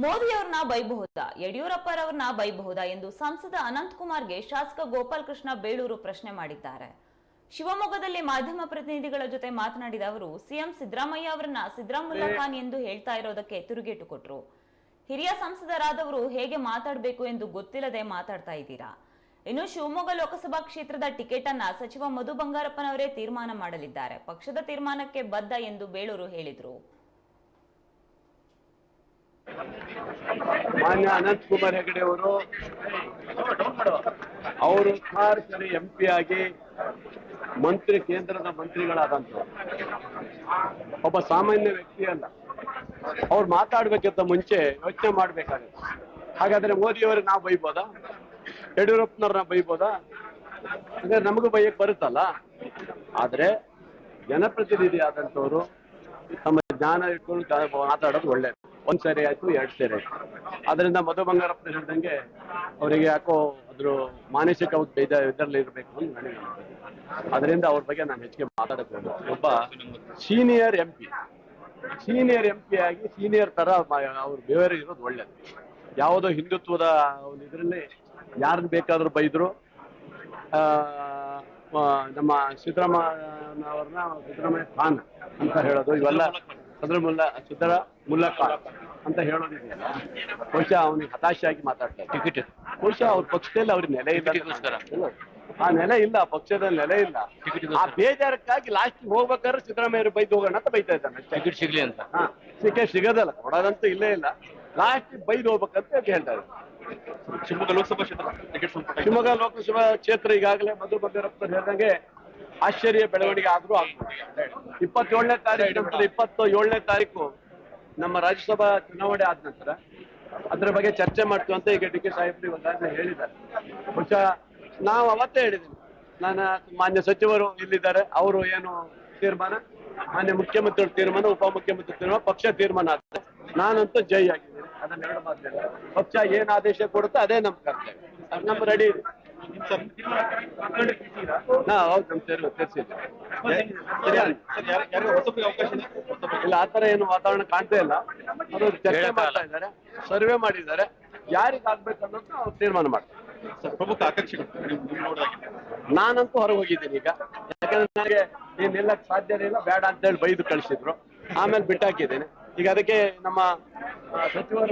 ಮೋದಿಯವರನ್ನ ಬೈಬಹುದಾ, ಯಡಿಯೂರಪ್ಪರವರನ್ನ ಬೈಬಹುದಾ ಎಂದು ಸಂಸದ ಅನಂತಕುಮಾರ್ಗೆ ಶಾಸಕ ಗೋಪಾಲಕೃಷ್ಣ ಬೇಳೂರು ಪ್ರಶ್ನೆ ಮಾಡಿದ್ದಾರೆ. ಶಿವಮೊಗ್ಗದಲ್ಲಿ ಮಾಧ್ಯಮ ಪ್ರತಿನಿಧಿಗಳ ಜೊತೆ ಮಾತನಾಡಿದ ಅವರು, ಸಿಎಂ ಸಿದ್ದರಾಮಯ್ಯ ಅವರನ್ನ ಸಿದ್ದರಾಮುಲ್ಲಾ ಖಾನ್ ಎಂದು ಹೇಳ್ತಾ ಇರೋದಕ್ಕೆ ತಿರುಗೇಟು ಕೊಟ್ರು. ಹಿರಿಯ ಸಂಸದರಾದವರು ಹೇಗೆ ಮಾತಾಡಬೇಕು ಎಂದು ಗೊತ್ತಿಲ್ಲದೆ ಮಾತಾಡ್ತಾ ಇದ್ದೀರಾ. ಇನ್ನು ಶಿವಮೊಗ್ಗ ಲೋಕಸಭಾ ಕ್ಷೇತ್ರದ ಟಿಕೆಟ್ ಅನ್ನ ಸಚಿವ ಮಧು ಬಂಗಾರಪ್ಪನವರೇ ತೀರ್ಮಾನ ಮಾಡಲಿದ್ದಾರೆ. ಪಕ್ಷದ ತೀರ್ಮಾನಕ್ಕೆ ಬದ್ಧ ಎಂದು ಬೇಳೂರು ಹೇಳಿದರು. ಮಾನ್ಯ ಅನಂತಕುಮಾರ್ ಹೆಗಡೆ ಅವರು 6 ಸರಿ MP ಆಗಿ ಮಂತ್ರಿ, ಕೇಂದ್ರದ ಮಂತ್ರಿಗಳಾದಂಥವ್ರು ಒಬ್ಬ ಸಾಮಾನ್ಯ ವ್ಯಕ್ತಿ ಅಲ್ಲ. ಅವ್ರು ಮಾತಾಡ್ಬೇಕಿಂತ ಮುಂಚೆ ಯೋಚನೆ ಮಾಡ್ಬೇಕಾಗುತ್ತೆ. ಹಾಗಾದ್ರೆ ಮೋದಿಯವ್ರಿಗೆ ನಾವು ಬೈಬೋದಾ, ಯಡಿಯೂರಪ್ಪನವ್ರನ್ನ ಬೈಬೋದಾ? ಹಾಗಾದ್ರೆ ನಮಗೂ ಬೈಯಕ್ ಬರುತ್ತಲ್ಲ. ಆದ್ರೆ ಜನಪ್ರತಿನಿಧಿ ಆದಂಥವ್ರು ತಮ್ಮ ಜ್ಞಾನ ಇಟ್ಕೊಂಡು ಮಾತಾಡೋದು ಒಳ್ಳೇದು. 1 ಸರಿ ಆಯ್ತು, 2 ಸರಿ ಆಯ್ತು. ಅದರಿಂದ ಮಧು ಬಂಗಾರಪ್ಪ ಹೇಳಿದಂಗೆ ಅವರಿಗೆ ಯಾಕೋ ಅದ್ರ ಮಾನಸಿಕ ಇದರಲ್ಲಿ ಇರಬೇಕು ಅಂತ ನನಗೆ. ಅದರಿಂದ ಅವ್ರ ಬಗ್ಗೆ ನಾನು ಹೆಚ್ಚಿಗೆ ಮಾತಾಡಬಹುದು. ಒಬ್ಬ ಸೀನಿಯರ್ MP ಆಗಿ ಸೀನಿಯರ್ ತರ ಅವ್ರು ಬೇರೆ ಇರೋದು ಒಳ್ಳೇದು. ಯಾವುದೋ ಹಿಂದುತ್ವದ ಇದರಲ್ಲಿ ಯಾರನ್ನ ಬೇಕಾದ್ರೂ ಬೈದ್ರು. ನಮ್ಮ ಸಿದ್ದರಾಮಯ್ಯ ಖಾನ್ ಅಂತ ಹೇಳೋದು, ಇವೆಲ್ಲ ಸಿದ್ದರಾಮುಲ್ಲಾ ಖಾನ್ ಅಂತ ಹೇಳೋದಿದೆಯಲ್ಲ, ಬಹುಶಃ ಅವನಿಗೆ ಹತಾಶೆಯಾಗಿ ಮಾತಾಡ್ತಾರೆ. ಟಿಕೆಟ್ ಬಹುಶಃ ಅವ್ರ ಪಕ್ಷದಲ್ಲಿ ಅವ್ರಿಗೆ ನೆಲೆ ಇಲ್ಲ. ಆ ನೆಲೆ ಇಲ್ಲ, ಪಕ್ಷದಲ್ಲಿ ನೆಲೆ ಇಲ್ಲ. ಆ ಬೇಜಾರಕ್ಕಾಗಿ ಲಾಸ್ಟ್ ಹೋಗ್ಬೇಕಾದ್ರೆ ಸಿದ್ದರಾಮಯ್ಯ ಬೈದು ಹೋಗೋಣ ಅಂತ ಬೈತಾ ಇದ್ದಾನೆ. ಟಿಕೆಟ್ ಸಿಗ್ಲಿ ಅಂತ. ಟಿಕೆಟ್ ಸಿಗೋದಲ್ಲ, ಕೊಡೋದಂತೂ ಇಲ್ಲೇ ಇಲ್ಲ. ಲಾಸ್ಟ್ ಬೈದು ಹೋಗ್ಬೇಕಂತ ಹೇಳ್ತಾ ಇದ್ದಾರೆ. ಶಿವಮೊಗ್ಗ ಲೋಕಸಭಾ ಕ್ಷೇತ್ರ ಈಗಾಗಲೇ ಮಧು ಬಂಗಾರಪ್ಪ ಹೇಳಿದಂಗೆ ಆಶ್ಚರ್ಯ ಬೆಳವಣಿಗೆ ಆದ್ರೂ ಆಗ್ಬೋದು. 27ನೇ ತಾರೀಕು ನಮ್ಮ ರಾಜ್ಯಸಭಾ ಚುನಾವಣೆ ಆದ ನಂತರ ಅದ್ರ ಬಗ್ಗೆ ಚರ್ಚೆ ಮಾಡ್ತೀವಿ ಅಂತ ಈಗ DK ಸಾಹೇಬ್ರು ಒಂದಾದ್ಮೇಲೆ ಹೇಳಿದ್ದಾರೆ. ಬಹುಶಃ ನಾವು ಅವತ್ತೇ ಹೇಳಿದ್ದೀನಿ, ನಾನು ಮಾನ್ಯ ಸಚಿವರು ಇಲ್ಲಿದ್ದಾರೆ, ಅವರು ಏನು ತೀರ್ಮಾನ, ಮಾನ್ಯ ಮುಖ್ಯಮಂತ್ರಿ ತೀರ್ಮಾನ, ಉಪಮುಖ್ಯಮಂತ್ರಿ ತೀರ್ಮಾನ, ಪಕ್ಷ ತೀರ್ಮಾನ ಆಗ್ತದೆ. ನಾನಂತೂ ಜೈ ಆಗಿದ್ದೀನಿ. ಅದನ್ನ 2 ಮಾತಿಲ್ಲ. ಪಕ್ಷ ಏನ್ ಆದೇಶ ಕೊಡುತ್ತೆ ಅದೇ ನಮ್ ಕರ್ತವ್ಯ. ನಮ್ ರೆಡಿ ಇದೆ. ಹೌದು, ನಮ್ ಸೇರಿಸಿದ್ದೆ. ಇಲ್ಲ, ಆತರ ಏನು ವಾತಾವರಣ ಕಾಣ್ತಾ ಇಲ್ಲ. ಅವರು ಚರ್ಚೆ ಮಾಡ್ತಾ ಇದ್ದಾರೆ, ಸರ್ವೆ ಮಾಡಿದ್ದಾರೆ. ಯಾರಿಗೆ ಆಗ್ಬೇಕು ಅನ್ನೋದು ಅವ್ರು ತೀರ್ಮಾನ ಮಾಡ್ತಾರೆ. ಪ್ರಮುಖ ಆಕಾಂಕ್ಷಿಗಳು ನಾನಂತೂ ಹೊರಗೆ ಹೋಗಿದ್ದೀನಿ ಈಗ. ಯಾಕಂದ್ರೆ ನನಗೆ ನೀನ್ ನಿಲ್ಲಕ್ ಸಾಧ್ಯನೇ ಇಲ್ಲ, ಬೇಡ ಅಂತ ಹೇಳಿ ಬೈದು ಕಳಿಸಿದ್ರು. ಆಮೇಲೆ ಬಿಟ್ಟಾಕಿದ್ದೀನಿ. ಈಗ ಅದಕ್ಕೆ ನಮ್ಮ ಸಚಿವರು